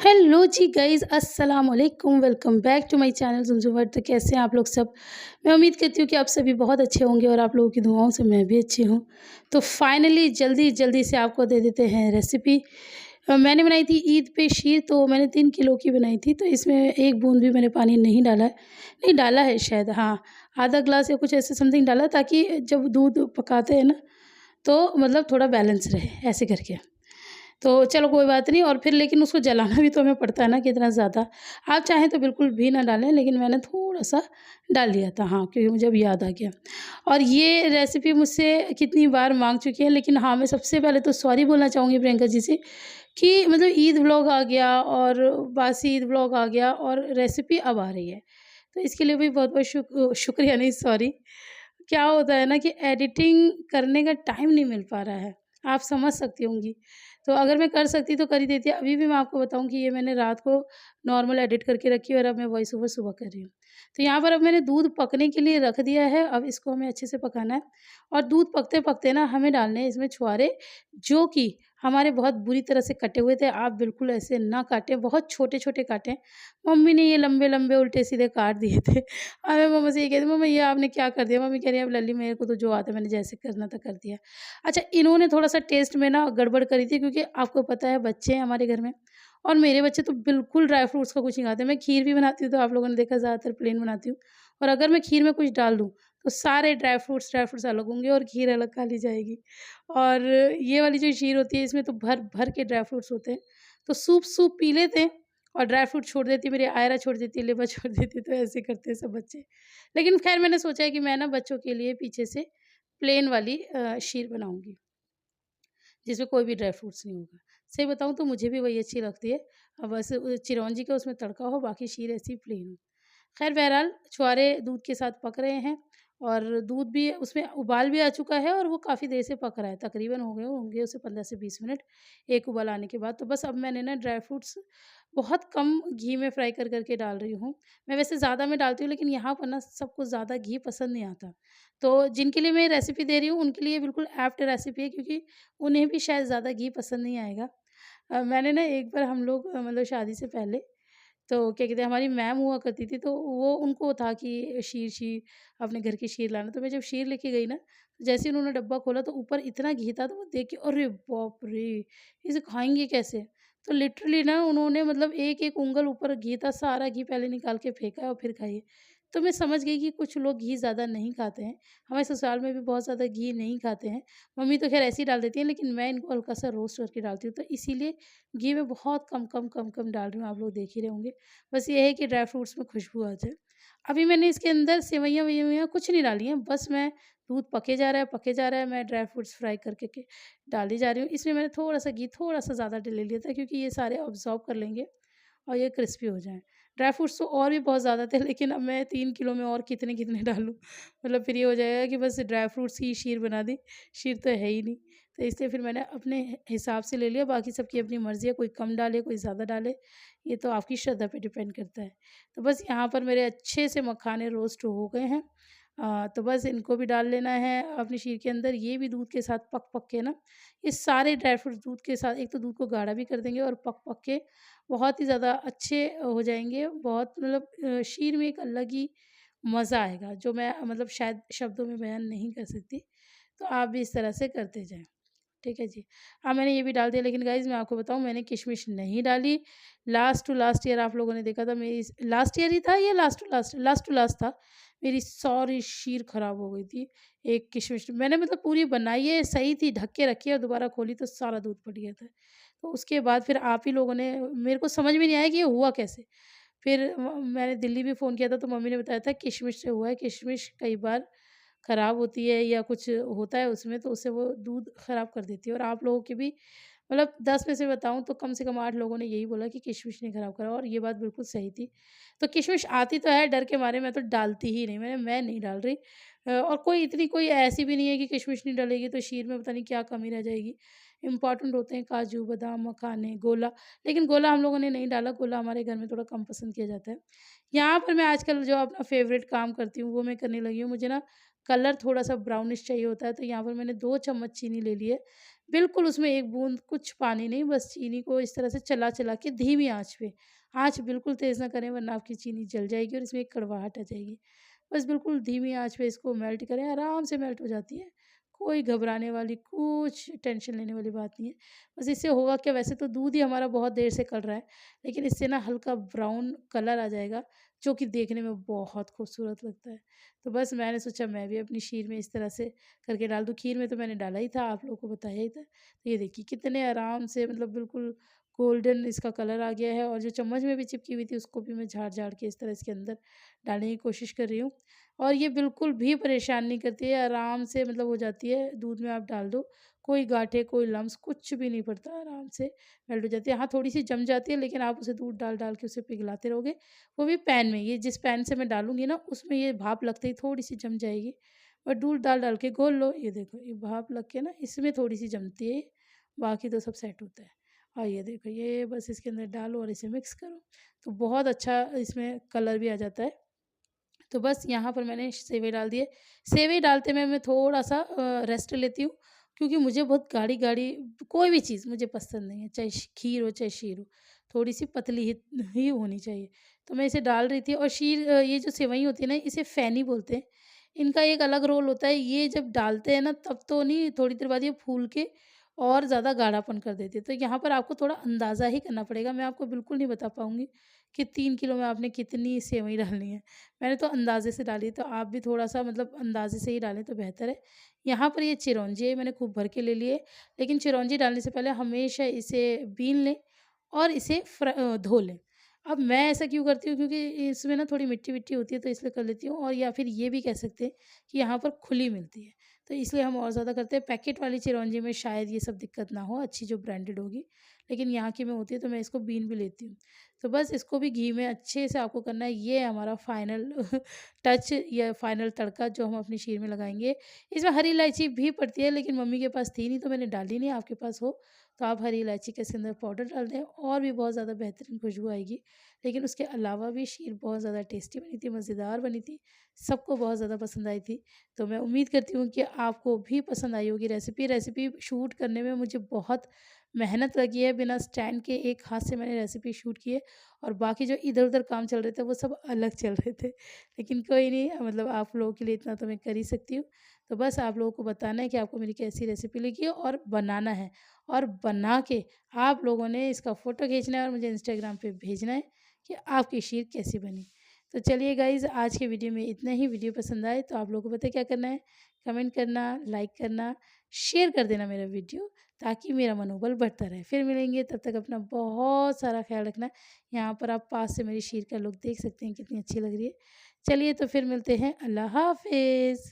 Hello जी guys, अस्सलाम वालेकुम। Welcome back to my channel Zumzum World. तो कैसे हैं आप लोग सब? मैं उम्मीद करती हूँ कि आप सभी बहुत अच्छे होंगे और आप लोगों की दुआओं से मैं भी अच्छी हूँ। तो फाइनली जल्दी से आपको दे देते हैं रेसिपी। मैंने बनाई थी ईद पे शीर, तो मैंने 3 किलो की बनाई थी, तो इसमें 1 बूँद भी मैंने पानी नहीं डाला है। नहीं डाला है शायद, हाँ, आधा ग्लास या कुछ ऐसे समथिंग डाला, ताकि जब दूध पकाते हैं ना, तो मतलब थोड़ा बैलेंस रहे, ऐसे करके। तो चलो कोई बात नहीं। और फिर लेकिन उसको जलाना भी तो हमें पड़ता है ना कितना ज़्यादा। आप चाहें तो बिल्कुल भी ना डालें, लेकिन मैंने थोड़ा-सा डाल लिया था, हाँ, क्योंकि मुझे अब याद आ गया। और ये रेसिपी मुझसे कितनी बार माँग चुकी है, लेकिन हाँ, मैं सबसे पहले तो सॉरी बोलना चाहूँगी प्रियंका जी से कि मतलब ईद व्लॉग आ गया और बासी ईद व्लॉग आ गया और रेसिपी अब आ रही है। तो इसके लिए भी बहुत-बहुत शुक्रिया नहीं, सॉरी। क्या होता है ना कि एडिटिंग करने का टाइम नहीं मिल पा रहा है, आप समझ सकती होंगी। तो अगर मैं कर सकती तो कर ही देती। अभी भी मैं आपको बताऊँ कि ये मैंने रात को नॉर्मल एडिट करके रखी है और अब मैं वॉइस ओवर सुबह कर रही हूँ। तो यहाँ पर अब मैंने दूध पकने के लिए रख दिया है, अब इसको हमें अच्छे से पकाना है। और दूध पकते-पकते ना हमें डालने हैं इसमें छुहारे, जो कि हमारे बहुत बुरी तरह से कटे हुए थे। आप बिल्कुल ऐसे ना काटें, बहुत छोटे-छोटे काटें। मम्मी ने ये लंबे-लंबे उल्टे-सीधे काट दिए थे। अब मैं मम्मा से ये कह रही, मम्मा ये आपने क्या कर दिया? मम्मी कह रही है, अब लल्ली मेरे को तो जो आता है मैंने जैसे करना था कर दिया। अच्छा, इन्होंने थोड़ा-सा टेस्ट में ना गड़बड़ करी थी, क्योंकि आपको पता है बच्चे हैं हमारे घर में और मेरे बच्चे तो बिल्कुल ड्राई फ्रूट्स का कुछ नहीं खाते। मैं खीर भी बनाती हूँ तो आप लोगों ने देखा ज़्यादातर प्लेन बनाती हूँ, और अगर मैं खीर में कुछ डाल दूँ तो सारे ड्राई फ्रूट्स अलग होंगे और खीर अलग खा ली जाएगी। और ये वाली जो खीर होती है इसमें तो भर-भर के ड्राई फ्रूट्स होते हैं। तो सूप-सूप पी लेते हैं और ड्राई फ्रूट छोड़ देती है, मेरी आयरा छोड़ देती है, लिबा छोड़ देती है, तो ऐसे करते हैं सब बच्चे। लेकिन ख़ैर मैंने सोचा है कि मैं ना बच्चों के लिए पीछे से प्लेन वाली शीर बनाऊँगी, जिसमें कोई भी ड्राई फ्रूट्स नहीं होगा। सही बताऊँ तो मुझे भी वही अच्छी लगती है। बस चिरौंजी का उसमें तड़का हो, बाकी शीर ऐसी ही प्लेन हो। ख़ैर बहरहाल छुहारे दूध के साथ पक रहे हैं और दूध भी उसमें उबाल भी आ चुका है और वो काफ़ी देर से पक रहा है। तकरीबन हो गए होंगे उसे 15 से 20 मिनट, एक उबाल आने के बाद। तो बस अब मैंने ना ड्राई फ्रूट्स बहुत कम घी में फ्राई कर के डाल रही हूँ। मैं वैसे ज़्यादा में डालती हूँ, लेकिन यहाँ पर ना सबको ज़्यादा घी पसंद नहीं आता। तो जिनके लिए मैं रेसिपी दे रही हूँ उनके लिए बिल्कुल ऐप्ट रेसिपी है, क्योंकि उन्हें भी शायद ज़्यादा घी पसंद नहीं आएगा। मैंने ना एक बार हम लोग मतलब शादी से पहले, तो क्या कहते हैं, हमारी मैम हुआ करती थी, तो वो उनको था कि शीर अपने घर की शीर लाना। तो मैं जब शीर लेके गई ना, तो जैसे ही उन्होंने डब्बा खोला तो ऊपर इतना घी था, तो वो देख के अरे बाप रे! इसे खाएँगे कैसे? तो लिटरली ना उन्होंने मतलब एक-एक उँगल ऊपर घी था, सारा घी पहले निकाल के फेंका है और फिर खाई है। तो मैं समझ गई कि कुछ लोग घी ज़्यादा नहीं खाते हैं। हमारे ससुराल में भी बहुत ज़्यादा घी नहीं खाते हैं। मम्मी तो ख़ैर ऐसे ही डाल देती हैं, लेकिन मैं इनको हल्का-सा रोस्ट करके डालती हूँ, तो इसीलिए घी मैं बहुत कम डाल रही हूँ, आप लोग देख ही रहे होंगे। बस ये है कि ड्राई फ्रूट्स में खुशबू आ जाए। अभी मैंने इसके अंदर सेवइयाँ-वेवइयाँ कुछ नहीं डाली हैं, बस मैं दूध पके जा रहा है, मैं ड्राई फ्रूट्स फ्राई करके के डाली जा रही हूँ। इसमें मैंने थोड़ा-सा घी थोड़ा-सा ज़्यादा ले लिया था, क्योंकि ये सारे अब्ज़ॉर्ब कर लेंगे और ये क्रिस्पी हो जाएँ। ड्राई फ्रूट्स तो और भी बहुत ज़्यादा थे, लेकिन अब मैं 3 किलो में और कितने-कितने डालूँ? मतलब फिर ये हो जाएगा कि बस ड्राई फ्रूट्स की शीर बना दी, शीर तो है ही नहीं। तो इसलिए फिर मैंने अपने हिसाब से ले लिया, बाकी सबकी अपनी मर्ज़ी है, कोई कम डाले, कोई ज़्यादा डाले, ये तो आपकी श्रद्धा पे डिपेंड करता है। तो बस यहाँ पर मेरे अच्छे से मखाने रोस्ट हो गए हैं। तो बस इनको भी डाल लेना है अपनी शीर के अंदर। ये भी दूध के साथ पक-पक के ना, ये सारे ड्राई फ्रूट्स दूध के साथ, एक तो दूध को गाढ़ा भी कर देंगे और पक-पक के बहुत ही ज़्यादा अच्छे हो जाएँगे। बहुत मतलब शीर में एक अलग ही मज़ा आएगा, जो मैं मतलब शायद शब्दों में बयान नहीं कर सकती। तो आप भी इस तरह से करते जाएँ। ठीक है जी। हाँ, मैंने ये भी डाल दिया, लेकिन गाइज़ मैं आपको बताऊँ, मैंने किशमिश नहीं डाली। लास्ट टू लास्ट ईयर आप लोगों ने देखा था मेरी लास्ट ईयर ही था या लास्ट टू लास्ट था। मेरी सारी शीर खराब हो गई थी। एक किशमिश मैंने मतलब पूरी बनाई है, सही थी, ढक के रखी है और दोबारा खोली तो सारा दूध फट गया था। तो उसके बाद फिर आप ही लोगों ने, मेरे को समझ में नहीं आया कि ये हुआ कैसे? फिर मैंने दिल्ली भी फ़ोन किया था, तो मम्मी ने बताया था किशमिश से हुआ है। किशमिश कई बार खराब होती है या कुछ होता है उसमें, तो उससे वो दूध खराब कर देती है। और आप लोगों के भी मतलब 10 में से बताऊँ तो कम से कम 8 लोगों ने यही बोला कि किशमिश ने खराब करा, और ये बात बिल्कुल सही थी। तो किशमिश आती तो है, डर के मारे मैं तो डालती ही नहीं, मैं नहीं डाल रही। और कोई ऐसी भी नहीं है कि किशमिश नहीं डलेगी तो शीर में पता नहीं क्या कमी रह जाएगी। इम्पोर्टेंट होते हैं काजू, बादाम, मखाने, गोला, लेकिन गोला हम लोगों ने नहीं डाला, गोला हमारे घर में थोड़ा कम पसंद किया जाता है। यहाँ पर मैं आजकल जो अपना फ़ेवरेट काम करती हूँ वो मैं करने लगी हूँ। मुझे ना कलर थोड़ा-सा ब्राउनिश चाहिए होता है, तो यहाँ पर मैंने 2 चम्मच चीनी ले ली है। बिल्कुल उसमें एक बूँद कुछ पानी नहीं, बस चीनी को इस तरह से चला-चला के धीमी आँच पे, आँच बिल्कुल तेज़ ना करें वरना आपकी चीनी जल जाएगी और इसमें एक कड़वाहट आ जाएगी। बस बिल्कुल धीमी आँच पे इसको मेल्ट करें, आराम से मेल्ट हो जाती है। कोई घबराने वाली, कुछ टेंशन लेने वाली बात नहीं है। बस इससे होगा क्या, वैसे तो दूध ही हमारा बहुत देर से कल रहा है, लेकिन इससे ना हल्का ब्राउन कलर आ जाएगा, जो कि देखने में बहुत खूबसूरत लगता है। तो बस मैंने सोचा मैं भी अपनी खीर में इस तरह से करके डाल दूँ। खीर में तो मैंने डाला ही था, आप लोगों को बताया ही था। तो ये देखिए कितने आराम से, मतलब बिल्कुल गोल्डन इसका कलर आ गया है, और जो चम्मच में भी चिपकी हुई थी उसको भी मैं झाड़-झाड़ के इस तरह इसके अंदर डालने की कोशिश कर रही हूँ। और ये बिल्कुल भी परेशान नहीं करती है, आराम से मतलब हो जाती है, दूध में आप डाल दो, कोई गाँठें, कोई लम्स कुछ भी नहीं पड़ता, आराम से मेल्ट हो जाती है। हाँ, थोड़ी-सी जम जाती है, लेकिन आप उसे दूध डाल-डाल के उसे पिघलाते रहोगे, वो भी पैन में। ये जिस पैन से मैं डालूँगी ना, उसमें ये भाप लगते ही थोड़ी-सी जम जाएगी, और दूध डाल-डाल के घोल लो। ये देखो, ये भाप लग के ना इसमें थोड़ी-सी जमती है, बाकी तो सब सेट होता है। और ये देखो, ये बस इसके अंदर डालो और इसे मिक्स करो, तो बहुत अच्छा इसमें कलर भी आ जाता है। तो बस यहाँ पर मैंने सेवई डाल दिए। सेवई डालते में मैं थोड़ा-सा रेस्ट लेती हूँ, क्योंकि मुझे बहुत गाढ़ी-गाढ़ी कोई भी चीज़ मुझे पसंद नहीं है, चाहे खीर हो, चाहे शीर हो, थोड़ी-सी पतली ही होनी चाहिए। तो मैं इसे डाल रही थी, और ये जो सेवई होती है ना, इसे फैनी बोलते हैं। इनका एक अलग रोल होता है, ये जब डालते हैं ना तब तो नहीं, थोड़ी देर बाद ये फूल के और ज़्यादा गाढ़ापन कर देती है। तो यहाँ पर आपको थोड़ा अंदाज़ा ही करना पड़ेगा, मैं आपको बिल्कुल नहीं बता पाऊँगी कि 3 किलो में आपने कितनी सेवई डालनी है। मैंने तो अंदाज़े से डाली, तो आप भी थोड़ा-सा मतलब अंदाज़े से ही डालें तो बेहतर है। यहाँ पर ये चिरौंजी मैंने खूब भर के ले लिए, लेकिन चिरौंजी डालने से पहले हमेशा इसे बीन लें और इसे धो लें। अब मैं ऐसा क्यों करती हूँ, क्योंकि इसमें ना थोड़ी मिट्टी-विट्टी होती है, तो इसलिए कर लेती हूँ, और या फिर ये भी कह सकते हैं कि यहाँ पर खुली मिलती है, तो इसलिए हम और ज़्यादा करते हैं। पैकेट वाली चिरौंजी में शायद ये सब दिक्कत ना हो, अच्छी जो ब्रांडेड होगी, लेकिन यहाँ की में होती है, तो मैं इसको बीन भी लेती हूँ। तो बस इसको भी घी में अच्छे से आपको करना है, ये है हमारा फाइनल टच या फाइनल तड़का जो हम अपनी शीर में लगाएँगे। इसमें हरी इलायची भी पड़ती है, लेकिन मम्मी के पास थी नहीं तो मैंने डाली नहीं, आपके पास हो तो आप हरी इलायची का इसके अंदर पाउडर डाल दें, और भी बहुत ज़्यादा बेहतरीन खुशबू आएगी। लेकिन उसके अलावा भी शीर बहुत ज़्यादा टेस्टी बनी थी, मज़ेदार बनी थी, सबको बहुत ज़्यादा पसंद आई थी। तो मैं उम्मीद करती हूँ कि आपको भी पसंद आई होगी रेसिपी। रेसिपी शूट करने में मुझे बहुत मेहनत लगी है, बिना स्टैंड के एक हाथ से मैंने रेसिपी शूट की है, और बाकी जो इधर-उधर काम चल रहे थे वो सब अलग चल रहे थे। लेकिन कोई नहीं, मतलब आप लोगों के लिए इतना तो मैं कर ही सकती हूँ। तो बस आप लोगों को बताना है कि आपको मेरी कैसी रेसिपी लगी, और बनाना है, और बना के आप लोगों ने इसका फ़ोटो खींचना है और मुझे इंस्टाग्राम पे भेजना है कि आपकी शीर कैसी बनी। तो चलिए गाइज़, आज के वीडियो में इतना ही। वीडियो पसंद आए तो आप लोगों को पता है क्या करना है, कमेंट करना, लाइक करना, शेयर कर देना मेरा वीडियो, ताकि मेरा मनोबल बढ़ता रहे। फिर मिलेंगे, तब तक अपना बहुत सारा ख़्याल रखना। यहाँ पर आप पास से मेरी शीर का लुक देख सकते हैं, कितनी अच्छी लग रही है। चलिए तो फिर मिलते हैं, अल्लाह हाफ़िज़।